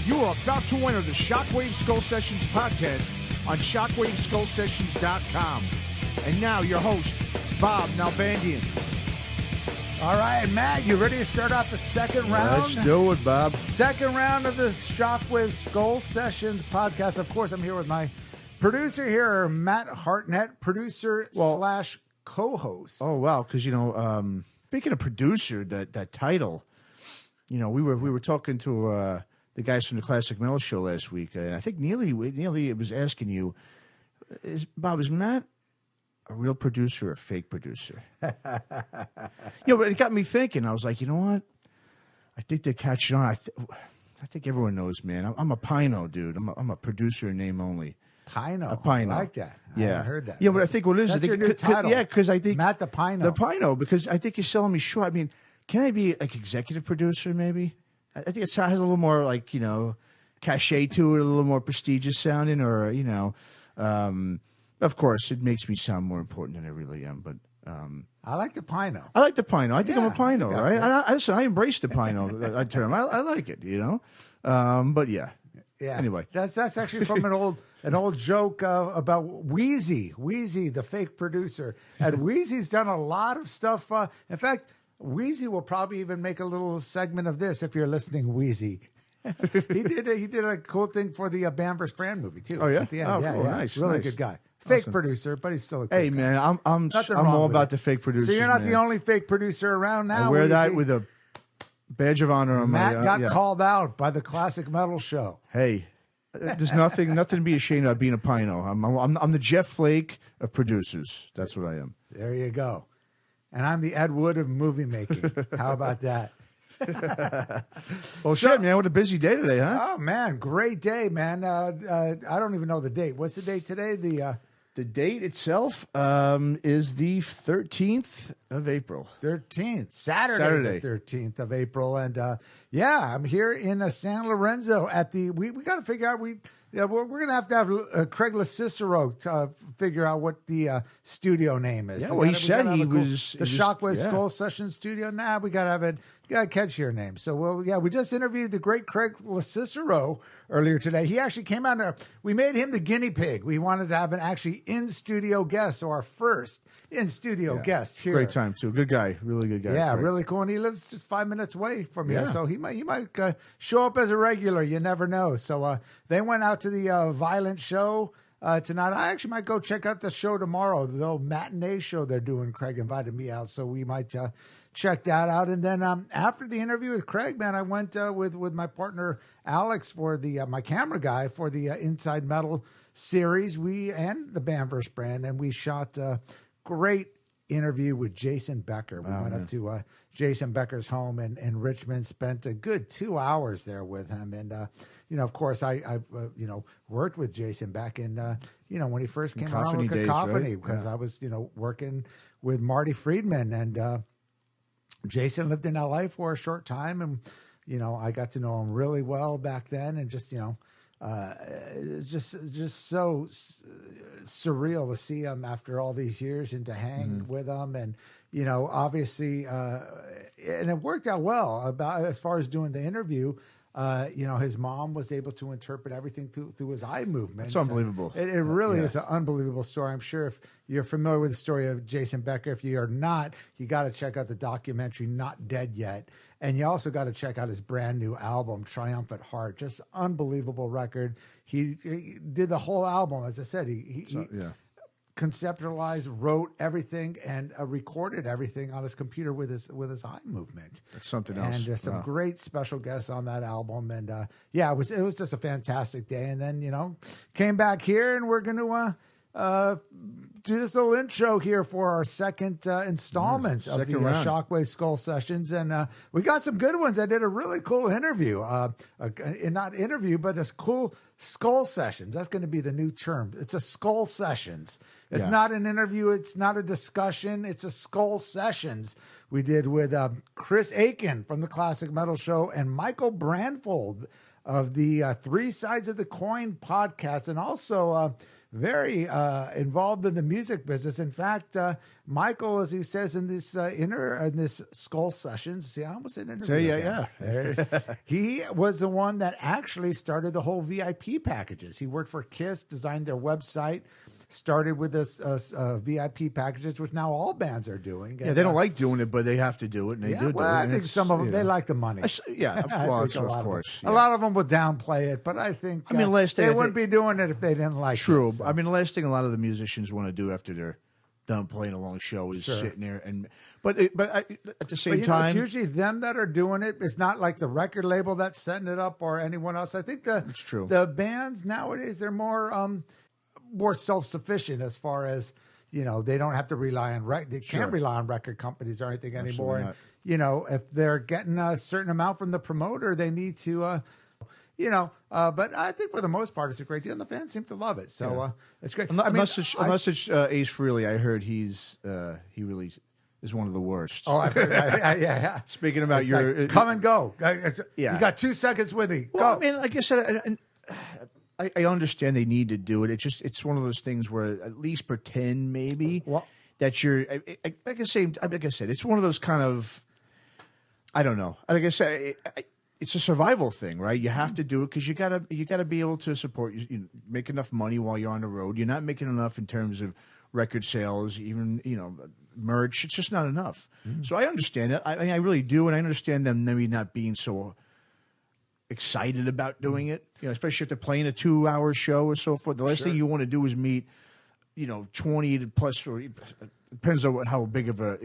You are about to enter the Shockwave Skull Sessions podcast on shockwaveskullsessions.com. And now your host, Bob Nalbandian. All right, Matt, you ready to start off the second round? Let's do it, Bob. Second round of the Shockwave Skull Sessions podcast. Of course, I'm here with my producer here, Matt Hartnett, producer slash co-host. Oh, wow, because, speaking of producer, that title, we were talking to the guys from the Classic Metal Show last week, and I think Neely was asking you, Bob, is Matt a real producer or a fake producer? But it got me thinking. I was like, you know what? I think they're catching on. I think everyone knows, man. I'm a Pino, dude. I'm a producer in name only. Pino. A Pino. I like that. I Yeah. haven't heard that. Yeah, but I think what it is, That's I think, your new title. Yeah, because I think Matt the Pino. The Pino, because I think you're selling me short. I mean, can I be like executive producer maybe? I think it has a little more like, cachet to it, a little more prestigious sounding, or, of course, it makes me sound more important than I really am, but... I like the Pino. I like the Pino. I think I'm a Pino, right? I embrace the Pino, that term. I like it, but yeah. Yeah. Anyway. That's actually from an old joke about Wheezy, the fake producer. And Wheezy's done a lot of stuff. In fact, Wheezy will probably even make a little segment of this if you're listening, Wheezy. He did a cool thing for the Bam vs. Brand movie too. Oh yeah, at the end. Oh, yeah, cool. yeah. Nice, really nice. good guy. Fake Awesome. producer, but he's still a good Hey guy. man, I'm all about the fake producers. So you're not man. the only fake producer around now. I wear that Wheezy. with a badge of honor on Matt my. got yeah. called out by the Classic Metal Show. Hey, there's nothing to be ashamed of being a Pino. I'm the Jeff Flake of producers. That's what I am. There you go. And I'm the Ed Wood of movie making. How about that? Well, shit, man, what a busy day today, huh? Oh man, great day, man. I don't even know the date. What's the date today? The date itself is the 13th of April. 13th, Saturday. The 13th of April, and I'm here in San Lorenzo at the. We got to figure out we're gonna have to have Craig LaCicero figure out what the studio name is. Yeah, well, he said he was the Shockwave Skull Sessions studio. Nah, we gotta have it. Gotta catch your name. So we just interviewed the great Craig LaCicero earlier today. He actually came out there. We made him the guinea pig. We wanted to have an actually in-studio guest, so our first in-studio guest here. Great time too. Good guy, really good guy. Yeah, Craig. really cool. And he lives just 5 minutes away from here, Yeah. so he might show up as a regular. You never know. So they went out to the Violent show tonight. I actually might go check out the show tomorrow. The little matinee show they're doing. Craig invited me out, so we might check that out. And then after the interview with Craig, man, I went with my partner Alex for the my camera guy for the Inside Metal series. And the Bam vs. Brand, and we shot a great interview with Jason Becker. We went up to Jason Becker's home in Richmond, spent a good 2 hours there with him. And, of course, I worked with Jason back in, when he first came around with Cacophony, right? because I was, working with Marty Friedman. And Jason lived in LA for a short time. And, I got to know him really well back then. And just, just so surreal to see him after all these years and to hang with him. And, obviously, and it worked out well as far as doing the interview. His mom was able to interpret everything through his eye movements. It's unbelievable. It really is an unbelievable story. I'm sure if you're familiar with the story of Jason Becker, if you are not, you got to check out the documentary Not Dead Yet. And you also got to check out his brand new album, Triumphant Heart. Just unbelievable record. He did the whole album. As I said, he conceptualized, wrote everything, and recorded everything on his computer with his eye movement. That's something else. And there's some great special guests on that album. And it was just a fantastic day. And then came back here, and we're going to do this little intro here for our second installment of the Shockwave Skull Sessions. And we got some good ones. I did a really cool interview. Not interview, but this cool Skull Sessions. That's going to be the new term. It's a Skull Sessions. It's not an interview. It's not a discussion. It's a Skull Sessions. We did with Chris Aiken from the Classic Metal Show and Michael Brandfold of the Three Sides of the Coin podcast. And also very involved in the music business. In fact, Michael, as he says in this this Skullsessions, see, I almost said interview. Yeah. He was the one that actually started the whole VIP packages. He worked for Kiss, designed their website, started with this VIP packages, which now all bands are doing. Yeah, they don't like doing it, but they have to do it, and they do. Well, I think some of them they like the money. Yeah, of course. A lot of them would downplay it, but I think they wouldn't be doing it if they didn't like it. True. So. I mean, the last thing a lot of the musicians want to do after they're done playing a long show is sitting there but at the same time, it's usually them that are doing it. It's not like the record label that's setting it up or anyone else. I think it's true. The bands nowadays, they're more self-sufficient as far as, they don't have to rely on they can't rely on record companies or anything anymore. And, if they're getting a certain amount from the promoter, they need to, but I think for the most part, it's a great deal, and the fans seem to love it. So it's great. Unless it's Ace Frehley, I heard he really is one of the worst. Oh, I heard, yeah. Speaking about it's come and go. You got 2 seconds with me. Well, go. I mean, like I said, I understand they need to do it. It's one of those things where at least pretend maybe that you're like I said, it's one of those kind of, I don't know. Like I said, it's a survival thing, right? You have to do it because you gotta be able to support make enough money while you're on the road. You're not making enough in terms of record sales, even merch. It's just not enough. Mm-hmm. So I understand it. I really do, and I understand them maybe not being so excited about doing it. Especially if they're playing a 2-hour show or so forth. The last thing you want to do is meet 20 plus, or depends on how big of a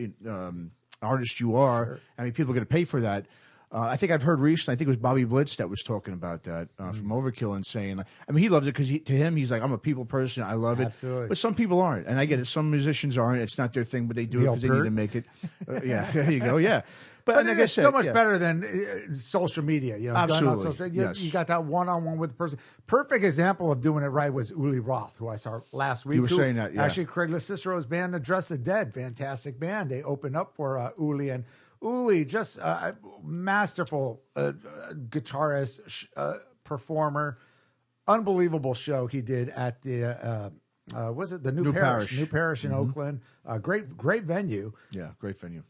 artist you are. Sure. I mean, people are going to pay for that. I think I've heard recently, I think it was Bobby Blitz that was talking about that from Overkill and saying, I mean, he loves it because to him, he's like, I'm a people person. I love it. Absolutely. But some people aren't. And I get it. Some musicians aren't. It's not their thing, but they do it because they need to make it. There you go. Yeah. But like it's so much better than social media. Absolutely. You got that one-on-one with the person. Perfect example of doing it right was Uli Roth, who I saw last week. You were saying that, yeah. Actually, Craig Cicero's band, Address the Dead, fantastic band. They opened up for Uli, and Uli, just a masterful guitarist, performer. Unbelievable show he did at the was it the New Parish in Oakland. Great venue. Yeah, great venue.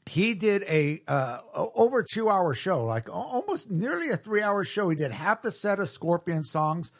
He did a over 2-hour show, like almost nearly a 3-hour show. He did half the set of Scorpion songs.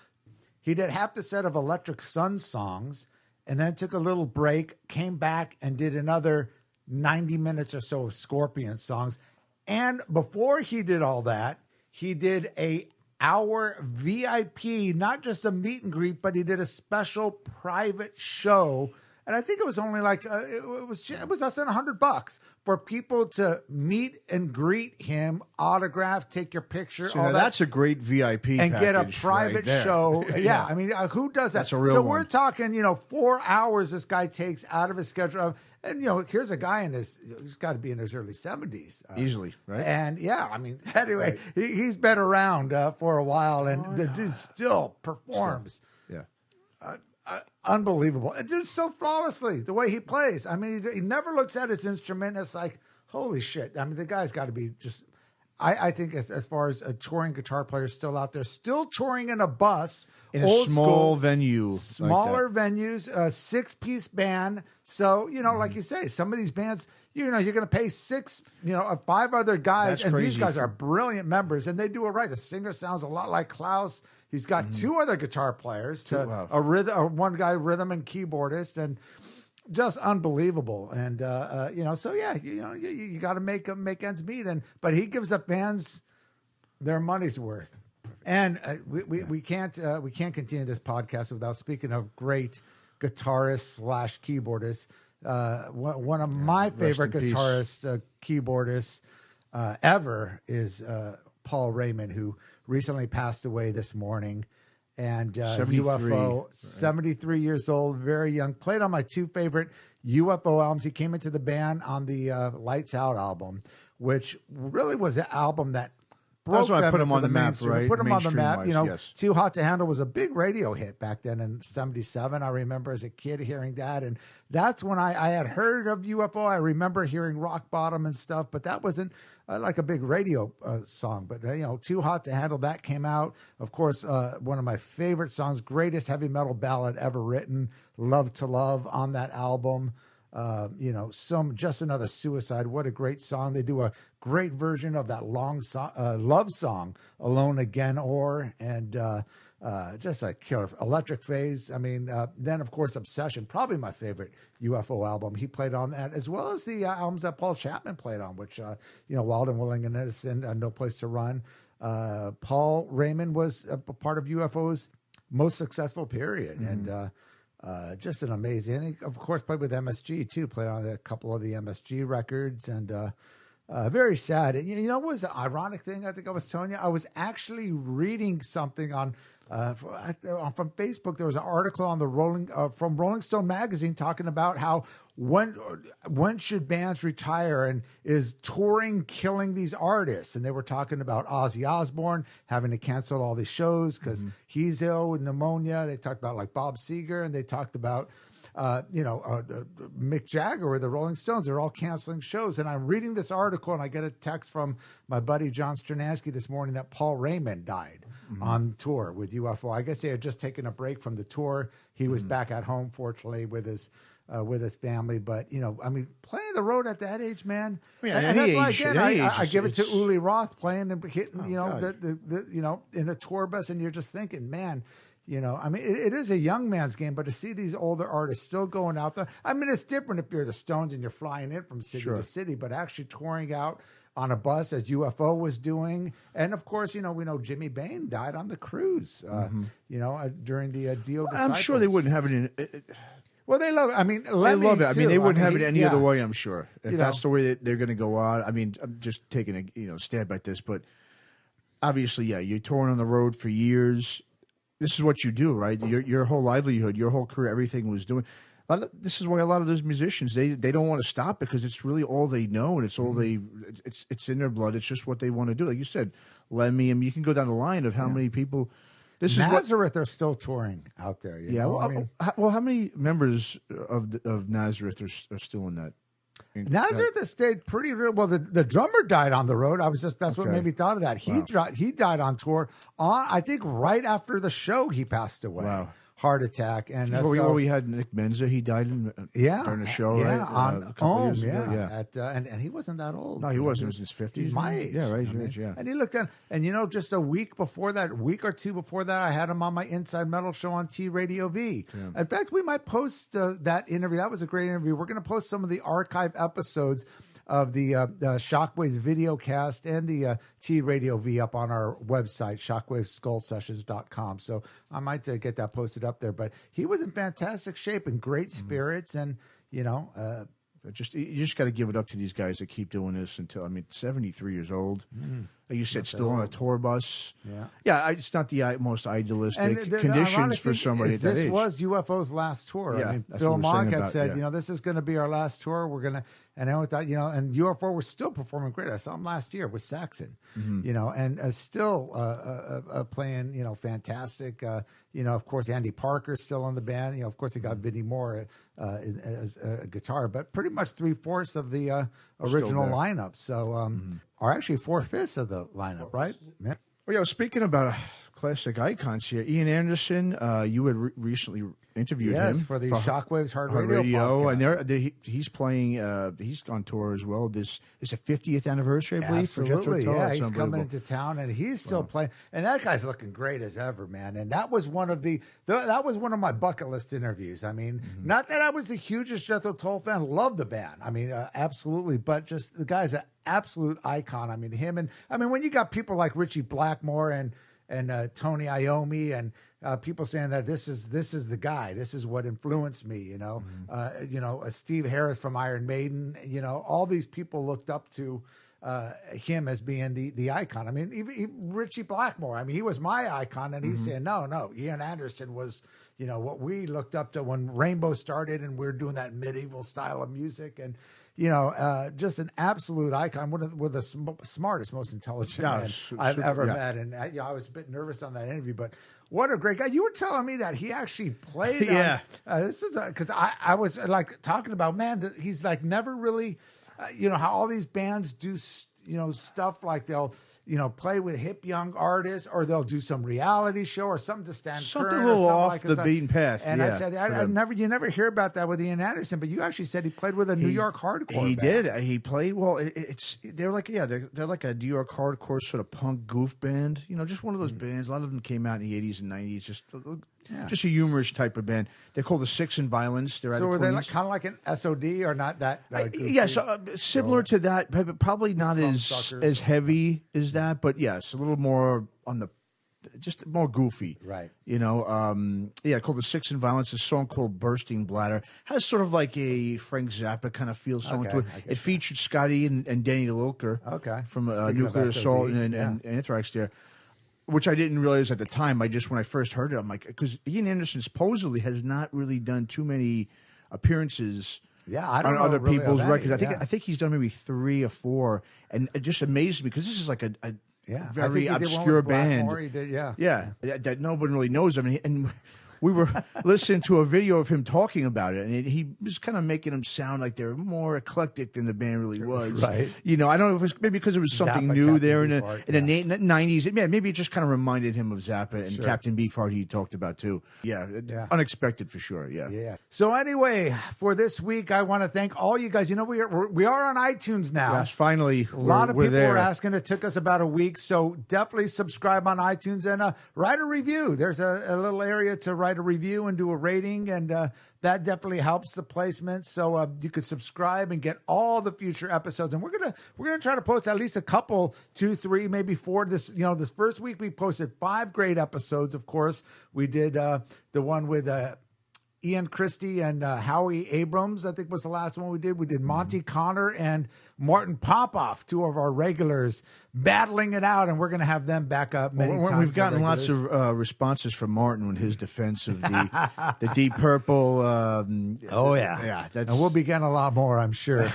He did half the set of Electric Sun songs, and then took a little break, came back and did another 90 minutes or so of Scorpion songs. And before he did all that, he did a hour VIP, not just a meet and greet, but he did a special private show. And I think it was only like it was less than $100 for people to meet and greet him, autograph, take your picture. So all that's a great VIP and package get a private show. Yeah, I mean, who does that? That's a real so one. We're talking, 4 hours this guy takes out of his schedule. And here's a guy he's got to be in his early 70s, easily, right? And anyway, he's been around for a while, and the dude still performs. Unbelievable. And just so flawlessly, the way he plays. I mean, he never looks at his instrument. It's like, holy shit. I mean, the guy's got to be just, I think as far as a touring guitar player still out there, still touring in a bus. In a small venue. Smaller venues, a 6-piece band. So, like you say, some of these bands, you're going to pay 5 other guys. That's and crazy. These guys are brilliant members, and they do it right. The singer sounds a lot like Klaus. He's got 2 other guitar players, one guy rhythm and keyboardist, and just unbelievable. And you got to make ends meet. But he gives the fans their money's worth. And we can't continue this podcast without speaking of great guitarists / keyboardists. One of my favorite guitarists, keyboardists ever is Paul Raymond, who recently passed away this morning. And 73. UFO, 73 years old, very young. Played on my 2 favorite UFO albums. He came into the band on the Lights Out album, which really was an album that broke them. Put him on the map, right? Put him on the map. Yes. Too Hot to Handle was a big radio hit back then in 77. I remember as a kid hearing that. And that's when I had heard of UFO. I remember hearing Rock Bottom and stuff, but that wasn't like a big radio song. But Too Hot to Handle, that came out. Of course, one of my favorite songs, greatest heavy metal ballad ever written, Love to Love, on that album. Just Another Suicide. What a great song. They do a great version of that long love song, Alone Again, and just a killer. Electric Phase. I mean, then of course Obsession, probably my favorite UFO album. He played on that, as well as the albums that Paul Chapman played on, which Wild and Willing and Innocent, No Place to Run. Paul Raymond was a part of UFO's most successful period, and just an amazing. And he, of course, played with MSG too. Played on a couple of the MSG records, and very sad. And what was the ironic thing? I think I was telling you, I was actually reading something on from Facebook. There was an article on the from Rolling Stone magazine talking about how when should bands retire, and is touring killing these artists? And they were talking about Ozzy Osbourne having to cancel all these shows because he's ill with pneumonia. They talked about like Bob Seger, and they talked about Mick Jagger or the Rolling Stones. They're all canceling shows. And I'm reading this article, and I get a text from my buddy John Stranansky this morning that Paul Raymond died on tour with UFO. I guess they had just taken a break from the tour. He was back at home, fortunately, with his family. But playing the road at that age, man. Yeah, and that's why again, I give it to it's- Uli Roth playing and hitting, God. in a tour bus, and you're just thinking, man. It is a young man's game, but to see these older artists still going out there, it's different if you're the Stones and you're flying in from city to city, but actually touring out on a bus as UFO was doing. And of course, we know Jimmy Bain died on the cruise, during the Dio Disciples. I'm sure they wouldn't have it in. Well, they love it. They love it. They wouldn't have it any other yeah. way, I'm sure. If that's the way that they're going to go out. I'm just taking a stab at this, but obviously, yeah, you're touring on the road for years. This is what you do, right? Your whole livelihood, your whole career, everything was doing. This is why a lot of those musicians they don't want to stop, because it's really all they know, and it's all it's in their blood. It's just what they want to do. Like you said, Lemmy. You can go down the line of how many people. This Nazareth are still touring out there. Well, how many members of Nazareth are still in that? Nazareth has stayed pretty real. Well, the drummer died on the road. That's what made me thought of that. He died on tour. I think right after the show he passed away. Wow. Heart attack. And we had Nick Menza. He died during the show, right? On a couple years ago. And he wasn't that old. No, he wasn't. He was in his 50s. He's my age. Yeah, right. Yeah. And he looked at, and just a week or two before that, I had him on my Inside Metal show on T Radio V. Yeah. In fact, we might post that interview. That was a great interview. We're going to post some of the archive episodes of the Shockwaves video cast and the T Radio V up on our website, shockwaveskullsessions.com. So I might get that posted up there. But he was in fantastic shape and great spirits, and you just got to give it up to these guys that keep doing this until 73 years old. Like you said, still on a tour bus. Yeah. It's not the most idealistic conditions for somebody at that age. This was UFO's last tour. Yeah, Phil Monk had said, this is going to be our last tour. We're going to, and then with that, and UFO was still performing great. I saw him last year with Saxon, and still playing, fantastic. Of course, Andy Parker's still on the band. Of course, they got Vinnie Moore as a guitar, but pretty much 3/4 of the original lineup. So, or actually 4/5 of the lineup, right? Yeah. Well, speaking about classic icons here, Ian Anderson, you had recently interviewed him for the Shockwaves Hard Radio podcast. And he's playing. He's on tour as well. This is a 50th anniversary, I believe, Absolutely. for Jethro Tull. Yeah, he's coming into town, and he's still playing. And that guy's looking great as ever, man. And that was one of my bucket list interviews. Not that I was the hugest Jethro Tull fan. Loved the band. Absolutely, but just the guy's an absolute icon. Him and when you got people like Richie Blackmore and Tony Iommi and people saying that this is the guy, this is what influenced me, Steve Harris from Iron Maiden, all these people looked up to him as being the icon. Even Richie Blackmore, he was my icon, and he's saying no, Ian Anderson was what we looked up to when Rainbow started, and we're doing that medieval style of music, and just an absolute icon, one of the smartest, most intelligent men I've ever met. And I was a bit nervous on that interview, but what a great guy. You were telling me that he actually played. This is because I was like talking about, man, that he's like never really, how all these bands do, stuff like they'll play with hip young artists, or they'll do some reality show or something to stand Something current a little or something off like the that. beaten path. And yeah, I said, you never hear about that with Ian Anderson, but you actually said he played with a New York hardcore He band. did. He played. Well, they're like a New York hardcore sort of punk goof band. Just one of those bands. A lot of them came out in the 80s and 90s. Just a humorous type of band. They're called the Six and Violence. They're out of So were they Queens. kind of like an SOD or not that? Yes, similar to that, but probably not as heavy as that. But yes, a little more on the, just more goofy. Right. Called the Six and Violence. A song called Bursting Bladder has sort of like a Frank Zappa kind of feel song to it. It featured Scotty and Danny DeLilker from Nuclear Assault and Anthrax there. Which I didn't realize at the time. When I first heard it, I'm like, because Ian Anderson supposedly has not really done too many appearances I don't on know other really people's of any, records. I think he's done maybe 3 or 4, and it just amazed me because this is like a very obscure band. He did, that nobody really knows of, and we were listening to a video of him talking about it, and he was kind of making them sound like they're more eclectic than the band really was. Right. I don't know if it was maybe because it was something Zappa, new Captain there in the Beefheart, 90s. Yeah, maybe it just kind of reminded him of Zappa and Captain Beefheart he talked about too. Unexpected for sure. Yeah. So anyway, for this week, I want to thank all you guys. We are on iTunes now. Yes, finally. A lot of people there. were asking. It took us about a week, so definitely subscribe on iTunes and write a review. There's a little area to write a review and do a rating, and that definitely helps the placement. So you can subscribe and get all the future episodes. And we're gonna try to post at least a couple, 2, 3, maybe 4. This first week we posted 5 great episodes. Of course, we did the one with Ian Christie and Howie Abrams, I think was the last one we did. We did Monty Connor and Martin Popoff, 2 of our regulars, battling it out, and we're going to have them back up many times. We've gotten lots of responses from Martin in his defense of the Deep Purple. And we'll be getting a lot more, I'm sure.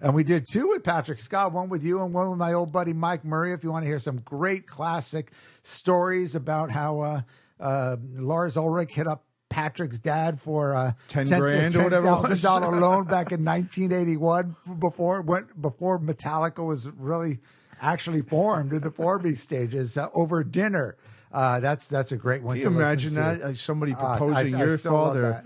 And we did 2 with Patrick Scott, one with you and one with my old buddy Mike Murray. If you want to hear some great classic stories about how Lars Ulrich hit up Patrick's dad for $10,000 or whatever $10,000 loan back in 1981 before Metallica was really actually formed in the forming stages over dinner. That's a great one. Can you imagine that? Like somebody proposing your father.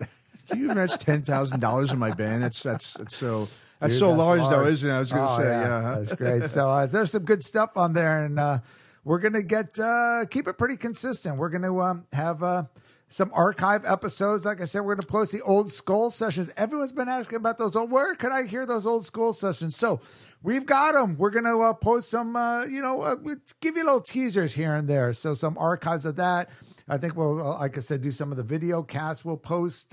Can you imagine $10,000 in my band? That's so. That's so large, though, isn't it? I was going to say, that's great. So there's some good stuff on there, and we're going to keep it pretty consistent. We're going to have some archive episodes. Like I said, we're going to post the old Skull Sessions. Everyone's been asking about those. Where can I hear those old Skull Sessions? So we've got them. We're going to post some, give you little teasers here and there. So some archives of that. I think we'll, like I said, do some of the video casts we'll post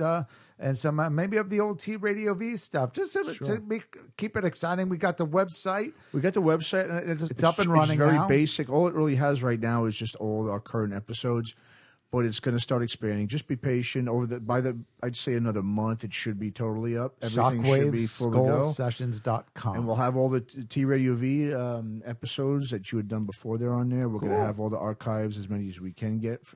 and some maybe of the old T Radio V stuff, just to keep it exciting. We got the website. And it's up and running. It's very now. basic. All it really has right now is just all our current episodes. But it's going to start expanding. Just be patient. I'd say another month, it should be totally up. Everything should be full to go. Skullsessions.com. And we'll have all the T Radio V episodes that you had done before they're on there. We're going to have all the archives, as many as we can get.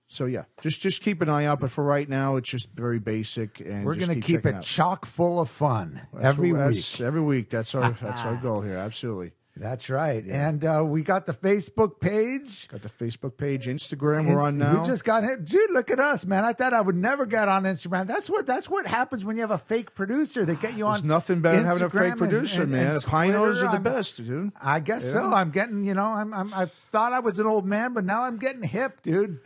So yeah, just keep an eye out. But for right now, it's just very basic, and we're going to keep it chock full of fun every week. Every week, that's our goal here. Absolutely. That's right. Yeah. And we got the Facebook page. Instagram we're on now. We just got hit. Dude, look at us, man. I thought I would never get on Instagram. That's what happens when you have a fake producer. They get you on. There's nothing better than having a fake Instagram producer, man. The Pinos are the best, dude. I guess so. I'm getting, I thought I was an old man, but now I'm getting hip, dude.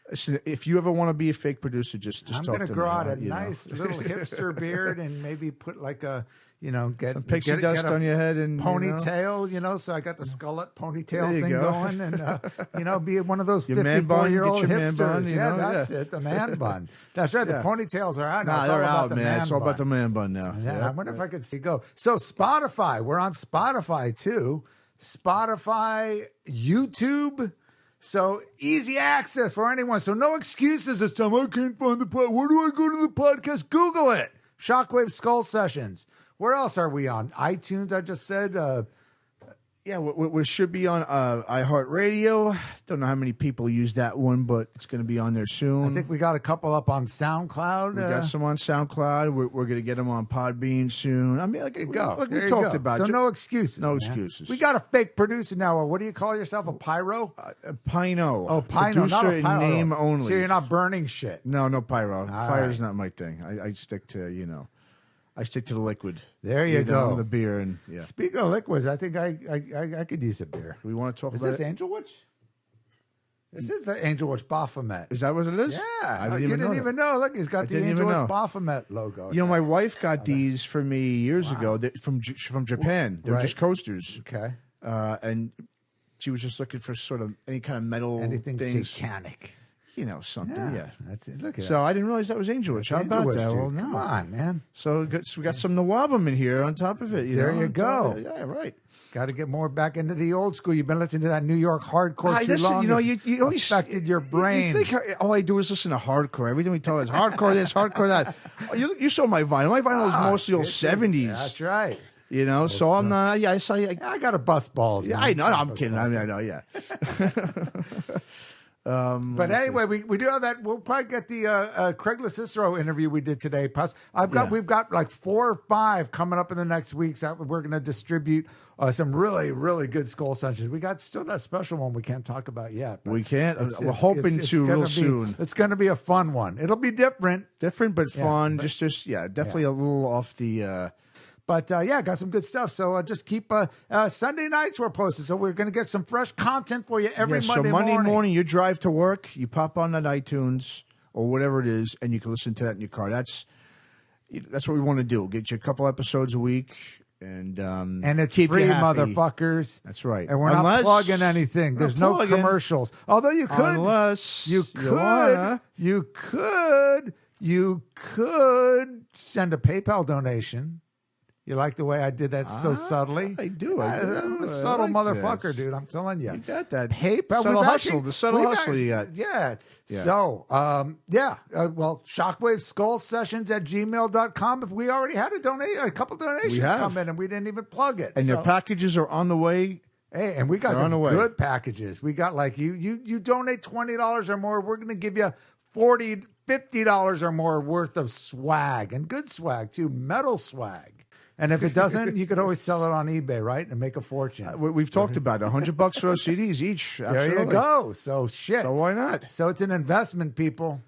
Listen, if you ever want to be a fake producer, just talk to me. I'm going to grow out a nice little hipster beard and maybe put like a, get some pixie dust on your head and ponytail, so I got the skullet ponytail thing going, and be one of those 54-year-old hipsters. That's it, the man bun. That's right. The ponytails are out now. They're out, man. It's all about the man bun now. Yeah, I wonder if I could see go. So Spotify, we're on Spotify too. Spotify, YouTube. So easy access for anyone. So no excuses this time. I can't find the podcast. Where do I go to the podcast? Google it. Shockwave Skull Sessions. Where else are we on? iTunes, I just said. Yeah, we should be on iHeartRadio. Don't know how many people use that one, but it's going to be on there soon. I think we got a couple up on SoundCloud. We got some on SoundCloud. We're going to get them on Podbean soon. I mean, like we talked about. So no excuses. No man. excuses. We got a fake producer now. What do you call yourself? A pyro? Pino. Oh, Pino, Producer not a pyro. in name only. So you're not burning shit. No pyro. Fire's right. not my thing. I stick to, I stick to the liquid. There you go. The beer and yeah. Speaking of liquids, I think I could use a beer. We want to talk Is about this it? Angel Witch? This is the Angel Witch Baphomet. Is that what it is? Yeah. I You didn't even know. Look, he's got the Angel Witch Baphomet logo. My wife got these for me years ago from Japan. They're just coasters. Okay. And she was just looking for sort of any kind of metal Anything things. satanic. Something, yeah. That's it. Look at So I didn't realize that was Angel Witch. How about that? Well, no. Come on, man. So we got some Nawabum in here on top of it. There you go. Yeah, right. Got to get more back into the old school. You've been listening to that New York hardcore too long. You always affected your brain. You think all I do is listen to hardcore. Everything we talk about is hardcore this, hardcore that. You saw my vinyl. My vinyl is mostly old 70s. That's right. So I'm not. Yeah, I got to bust balls. Yeah, man. I know. I'm kidding. I know. Yeah. But anyway, we do have that. We'll probably get the Craigslist Cicero interview we did today. Plus, we've got like 4 or 5 coming up in the next weeks that we're going to distribute some really, really good Skullsessions. We got still that special one we can't talk about yet. We can't. We're hoping to real soon. It's going to be a fun one. It'll be different but fun. Definitely a little off the. But got some good stuff. So just keep Sunday nights we're posted. So we're going to get some fresh content for you every Monday morning. So Monday morning, you drive to work, you pop on that iTunes or whatever it is, and you can listen to that in your car. That's what we want to do. Get you a couple episodes a week. And it's keep free, you happy. Motherfuckers. That's right. And we're not plugging anything. There's no commercials. Although you could. Unless you could send a PayPal donation. You like the way I did that so subtly? I do. I'm a subtle motherfucker, dude. I'm telling you. You got that. PayPal. Subtle hustle. The subtle hustle you got. Yeah. So, Shockwave Skullsessions at gmail.com. If we already had a couple donations come in and we didn't even plug it. And their packages are on the way. Hey, and we got some good packages. We got like you donate $20 or more, we're going to give you $40, $50 or more worth of swag, and good swag too, metal swag. And if it doesn't, you could always sell it on eBay, right, and make a fortune. We've talked about it. $100 for those CDs each. Absolutely. There you go. So shit. So why not? So it's an investment, people.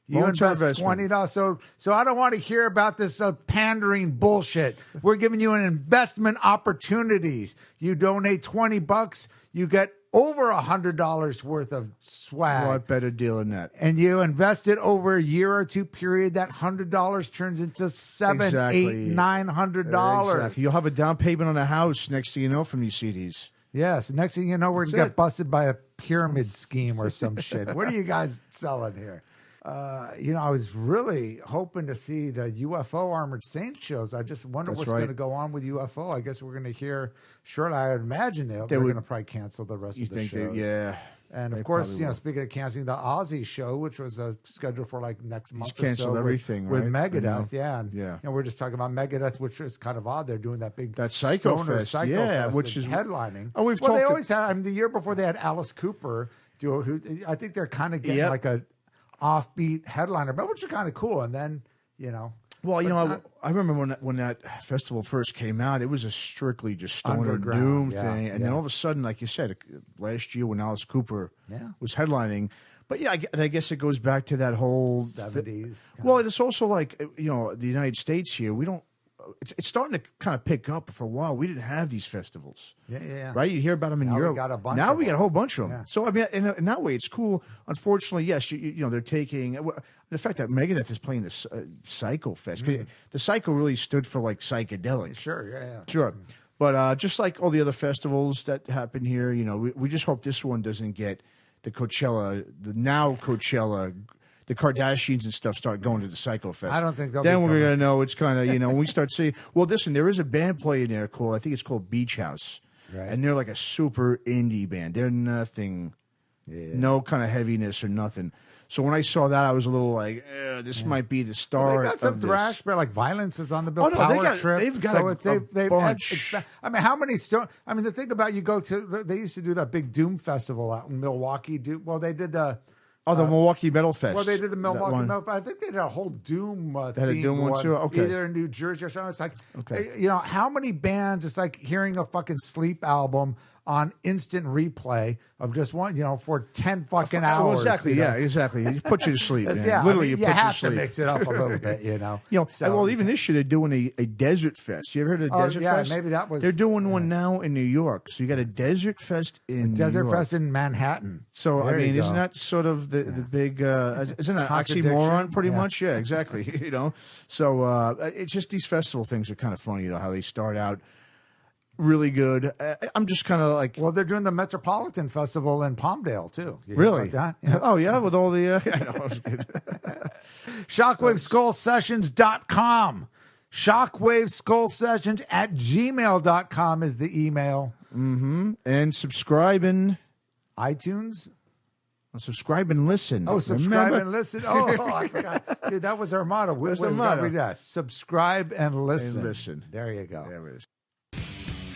You invest $20. So I don't want to hear about this pandering bullshit. We're giving you an investment opportunities. You donate $20, you get over $100 worth of swag. What better deal than that? And you invest it over a year or two period. That $100 turns into $700, $800, $900. Exactly. You'll have a down payment on a house next thing you know from these CDs. Yes. Next thing you know, we're going to get busted by a pyramid scheme or some shit. What are you guys selling here? I was really hoping to see the UFO Armored Saints shows. I just wonder what's going to go on with UFO. I guess we're going to hear. Surely, I would imagine they're going to probably cancel the rest of the shows. And of course, speaking of canceling the Ozzy show, which was scheduled for like next month, canceled everything with right? Megadeth. And we're just talking about Megadeth, which is kind of odd. They're doing that big Psycho Fest, which is headlining. Oh, they always had. I mean, the year before they had Alice Cooper do. Who I think they're kind of getting like a offbeat headliner, but which is kind of cool. And then, Well, I remember when that festival first came out, it was a strictly just stoner doom thing. And then all of a sudden, like you said, last year when Alice Cooper was headlining. But I guess it goes back to that whole 70s. Well, it's also like, the United States here, we don't. It's starting to kind of pick up. For a while, we didn't have these festivals. Yeah. Right? You hear about them in Europe. We got a bunch now we got a whole bunch of them. Yeah. So, I mean, in that way, it's cool. Unfortunately, yes, they're taking the fact that Megadeth is playing this Psycho Fest. The Psycho really stood for like psychedelic. Sure. But just like all the other festivals that happen here, we just hope this one doesn't get the Coachella, the Kardashians and stuff start going to the Psycho Fest. I don't think they'll. Then we're going to know it's kind of, when we start seeing. Well, listen, there is a band playing there I think it's called Beach House. Right. And they're like a super indie band. They're nothing no kind of heaviness or nothing. So when I saw that, I was a little like, this might be the start. They got some of thrash, this. but like Violence is on the bill. Oh, no, Power Trip. they've got so a bunch. I mean, how many? I mean, the thing about you go to, they used to do that big Doom festival out in Milwaukee. Well, they did the. Oh, the Milwaukee Metal Fest. Well, they did the Milwaukee Metal Fest. I think they did a whole Doom They had a Doom one too? Okay. Either in New Jersey or something. It's like, you know, how many bands, it's like hearing a fucking Sleep album on instant replay of just one, you know, for 10 fucking hours. Well, exactly, you know? yeah, exactly. It puts you to sleep, man. Yeah, Literally, I mean, it puts you to have sleep. to mix it up a little bit, you know. Well, even this year they're doing a Desert Fest. You ever heard of Desert Fest? Maybe that was. They're doing one now in New York. So you got a Desert Fest in Desert New York. Fest in Manhattan. So, There I mean, you isn't go. that sort of the big, isn't that Contradiction? oxymoron pretty Yeah. much? Yeah, exactly. You know, so it's just these festival things are kind of funny, how they start out really good. I'm just kind of like, Well, they're doing the Metropolitan Festival in Palmdale, too. You hear really? about that? Yeah. Oh, yeah, with all the, I know, it was good. ShockwaveSkullSessions.com. ShockwaveSkullSessions at gmail.com is the email. And subscribe and iTunes. listen. Oh, subscribe Remember? and listen. Oh, I forgot. Dude, that was our motto. That's the we motto. read that. Subscribe and listen. And listen. There you go. There it is.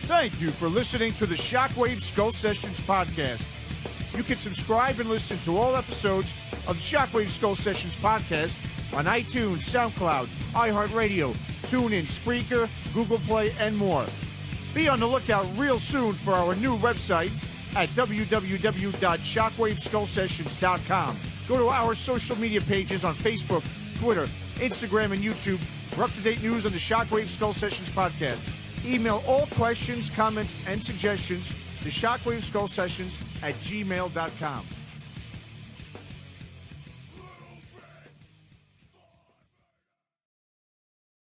Thank you for listening to the Shockwave Skull Sessions podcast. You can subscribe and listen to all episodes of the Shockwave Skull Sessions podcast on iTunes, SoundCloud, iHeartRadio, TuneIn, Spreaker, Google Play, and more. Be on the lookout real soon for our new website at www.shockwaveskullsessions.com. Go to our social media pages on Facebook, Twitter, Instagram, and YouTube for up-to-date news on the Shockwave Skull Sessions podcast. Email all questions, comments, and suggestions to shockwaveskullsessions@gmail.com.